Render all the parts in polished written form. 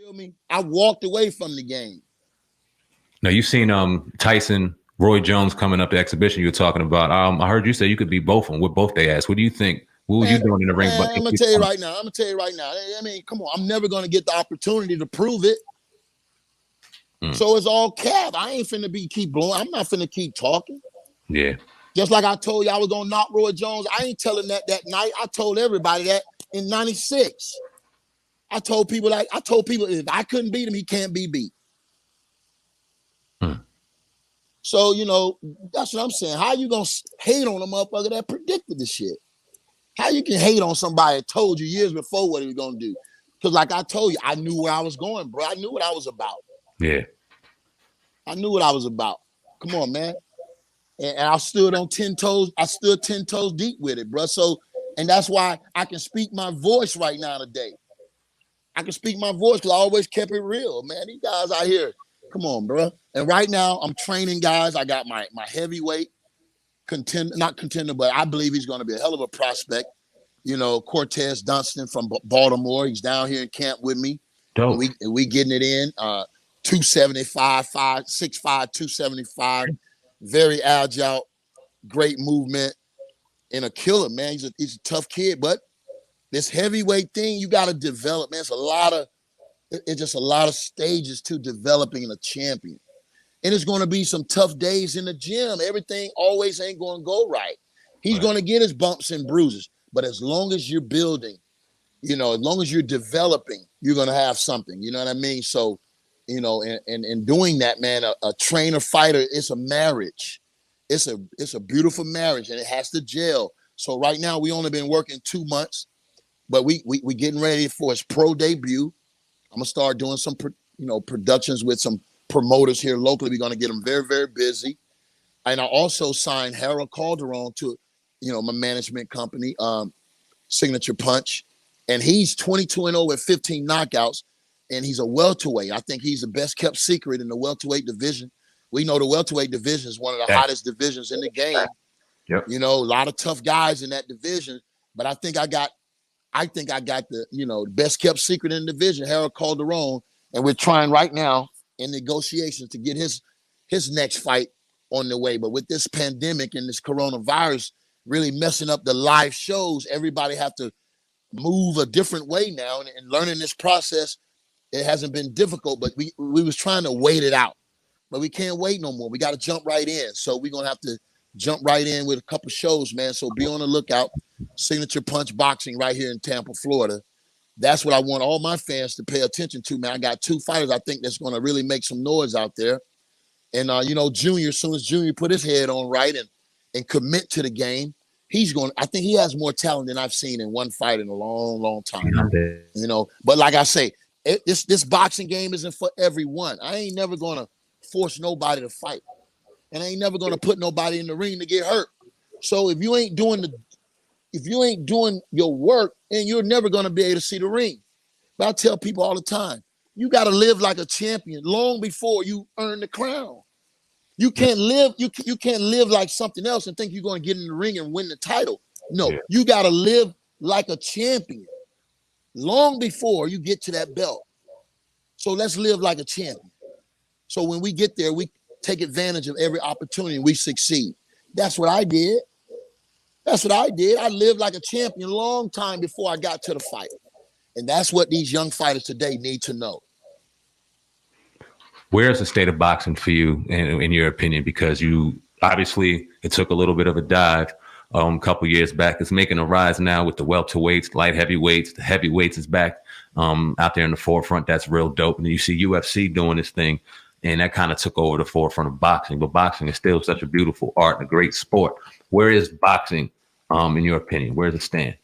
Feel me? I walked away from the game. Now you've seen Tyson, Roy Jones coming up the exhibition you were talking about. I heard you say you could beat both of them with both their ass. What do you think? What were you Man, doing in the ring? But I'm gonna tell you right now. I'm gonna tell you right now. I mean, come on. I'm never gonna get the opportunity to prove it. So it's all cap. I ain't finna keep blowing. I'm not finna keep talking. Yeah. Just like I told you I was gonna knock Roy Jones. I ain't telling that night. I told everybody that in '96. I told people if I couldn't beat him, he can't be beat. So, that's what I'm saying. How you gonna hate on a motherfucker that predicted the shit? How you can hate on somebody that told you years before what he was gonna do? Because like I told you, I knew where I was going, bro. I knew what I was about. Yeah. I knew what I was about. Come on, man. And I stood on 10 toes. I stood 10 toes deep with it, bro. So, and that's why I can speak my voice right now today. I can speak my voice because I always kept it real, man. These guys out here, come on, bro. And right now, I'm training guys. I got my heavyweight not contender, but I believe he's going to be a hell of a prospect. Cortez Dunstan from Baltimore. He's down here in camp with me. Dope. And we getting it in. 275, 6'5", 275. Very agile, great movement, and a killer, man. He's a tough kid, but this heavyweight thing, you got to develop, man. It's just a lot of stages to developing a champion. And it's going to be some tough days in the gym. Everything always ain't going to go right. He's going to get his bumps and bruises. But as long as you're building, as long as you're developing, you're going to have something. You know what I mean? So, and doing that, man, a trainer fighter, it's a marriage. It's a beautiful marriage, and it has to gel. So right now we only been working 2 months, but we getting ready for his pro debut. I'm gonna start doing some productions with some promoters here locally. We're gonna get them very, very busy. And I also signed Harold Calderon to, my management company, Signature Punch, and he's 22-0 with 15 knockouts. And he's a welterweight. I think he's the best kept secret in the welterweight division. We know the welterweight division is one of the hottest divisions in the game. Yep. A lot of tough guys in that division. But I think I got the best kept secret in the division, Harold Calderon. And we're trying right now in negotiations to get his next fight on the way. But with this pandemic and this coronavirus really messing up the live shows, everybody have to move a different way now. And learning this process, it hasn't been difficult, but we was trying to wait it out. But we can't wait no more. We got to jump right in. So we're going to have to jump right in with a couple shows, man. So be on the lookout. Signature Punch Boxing right here in Tampa, Florida. That's what I want all my fans to pay attention to, man. I got 2 fighters I think that's going to really make some noise out there. And, Junior, as soon as Junior put his head on right and commit to the game, I think he has more talent than I've seen in one fight in a long, long time. But like I say, this boxing game isn't for everyone. I ain't never going to force nobody to fight. And I ain't never going to put nobody in the ring to get hurt. So if you ain't doing your work, then you're never going to be able to see the ring. But I tell people all the time, you got to live like a champion long before you earn the crown. You can't live like something else and think you're going to get in the ring and win the title. No, You got to live like a champion long before you get to that belt. So let's live like a champion. So when we get there, we take advantage of every opportunity and we succeed. That's what I did. I lived like a champion a long time before I got to the fight. And that's what these young fighters today need to know. Where's the state of boxing for you, in your opinion? Because you obviously, it took a little bit of a dive a couple years back. It's making a rise now with the welterweights, light heavyweights. The heavyweights is back out there in the forefront. That's real dope. And you see UFC doing this thing, and that kind of took over the forefront of boxing. But boxing is still such a beautiful art and a great sport. Where is boxing, in your opinion? Where does it stand?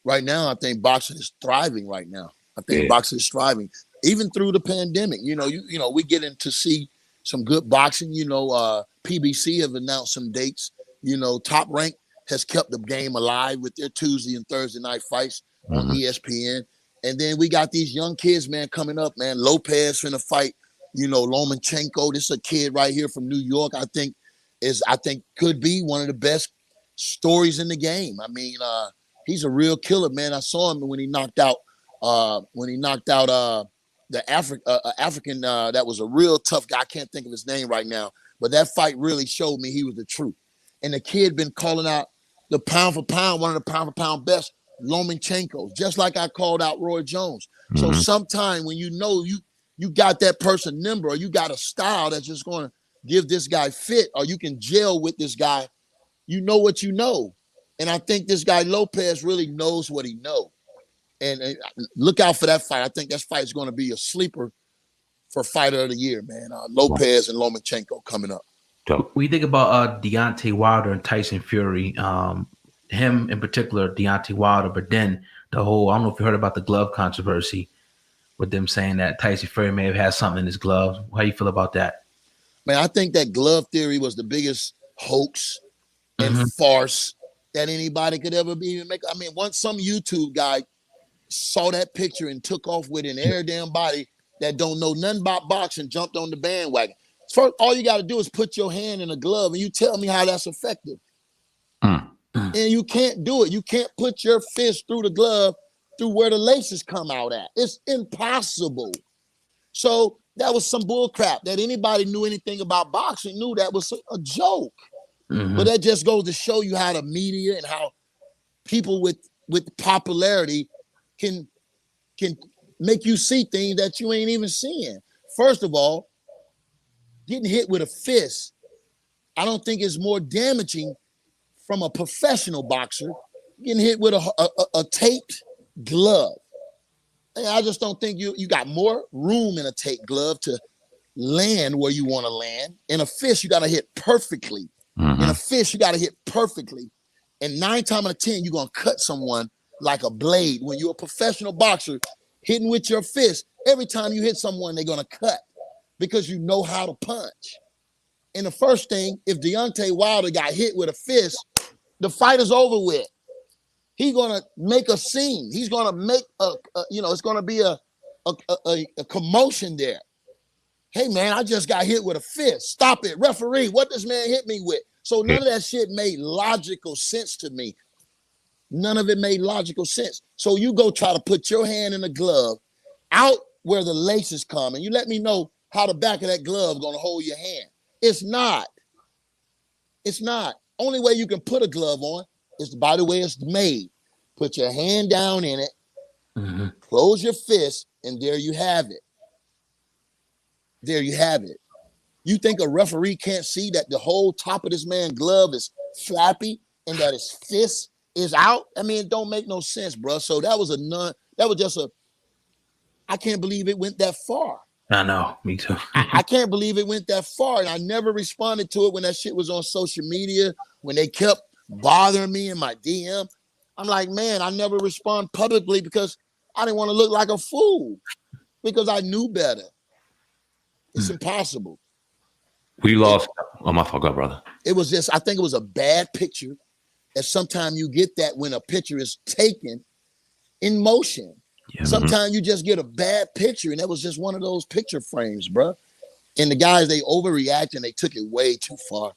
Right now, I think boxing is thriving right now. Boxing is thriving. Even through the pandemic, we get in to see some good boxing. PBC have announced some dates. Top Rank has kept the game alive with their Tuesday and Thursday night fights on ESPN. And then we got these young kids, man, coming up, man. Lopez finna fight, Lomachenko. This is a kid right here from New York. I think could be one of the best stories in the game. I mean, he's a real killer, man. I saw him when he knocked out when he knocked out the African that was a real tough guy. I can't think of his name right now, but that fight really showed me he was the truth. And the kid been calling out the pound for pound, one of the pound for pound best, Lomachenko, just like I called out Roy Jones. So sometime when you know you got that person nimble, or you got a style that's just going to give this guy fit, or you can gel with this guy, you know what you know. And I think this guy Lopez really knows what he knows. And look out for that fight. I think that fight is going to be a sleeper for fighter of the year, man. Lopez and Lomachenko coming up. When you think about Deontay Wilder and Tyson Fury, him in particular, Deontay Wilder, but then the whole, I don't know if you heard about the glove controversy with them saying that Tyson Fury may have had something in his gloves. How you feel about that? Man, I think that glove theory was the biggest hoax and farce that anybody could ever even make. I mean, once some YouTube guy saw that picture and took off with an air damn body that don't know nothing about boxing, jumped on the bandwagon. First, all you got to do is put your hand in a glove and you tell me how that's effective. And you can't do it. You can't put your fist through the glove through where the laces come out at. It's impossible. So that was some bull crap that anybody knew anything about boxing knew that was a joke. But that just goes to show you how the media and how people with popularity can make you see things that you ain't even seeing. First of all, getting hit with a fist, I don't think is more damaging from a professional boxer getting hit with a taped glove. I just don't think you got more room in a taped glove to land where you want to land. In a fist, you got to hit perfectly. In a fist, you got to hit perfectly. And 9 times out of 10, you're going to cut someone like a blade. When you're a professional boxer, hitting with your fist, every time you hit someone, they're going to cut because you know how to punch. And the first thing, if Deontay Wilder got hit with a fist, the fight is over with. He's going to make a scene. He's going to make it's going to be a commotion there. Hey, man, I just got hit with a fist. Stop it. Referee, what this man hit me with? So none of that shit made logical sense to me. None of it made logical sense. So you go try to put your hand in a glove out where the laces come, and you let me know how the back of that glove going to hold your hand. It's not. It's not. Only way you can put a glove on is by the way it's made. Put your hand down in it, close your fist, and there you have it. There you have it. You think a referee can't see that the whole top of this man's glove is flappy and that his fist is out? I mean, it don't make no sense, bro. So that was I can't believe it went that far. I know, me too. I can't believe it went that far. And I never responded to it when that shit was on social media, when they kept bothering me in my DM. I'm like, man, I never respond publicly because I didn't want to look like a fool because I knew better. It's impossible. We lost. My fault, brother. It was just, I think it was a bad picture. And sometimes you get that when a picture is taken in motion. Yeah. Sometimes you just get a bad picture, and that was just one of those picture frames, bro. And the guys, they overreact and they took it way too far.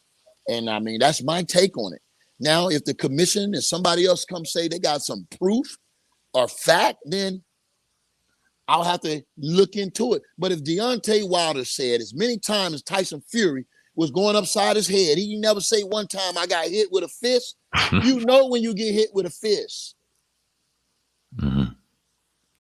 And I mean, that's my take on it. Now, if the commission and somebody else come say they got some proof or fact, then I'll have to look into it. But if Deontay Wilder said as many times as Tyson Fury was going upside his head, he never say one time I got hit with a fist. You know when you get hit with a fist.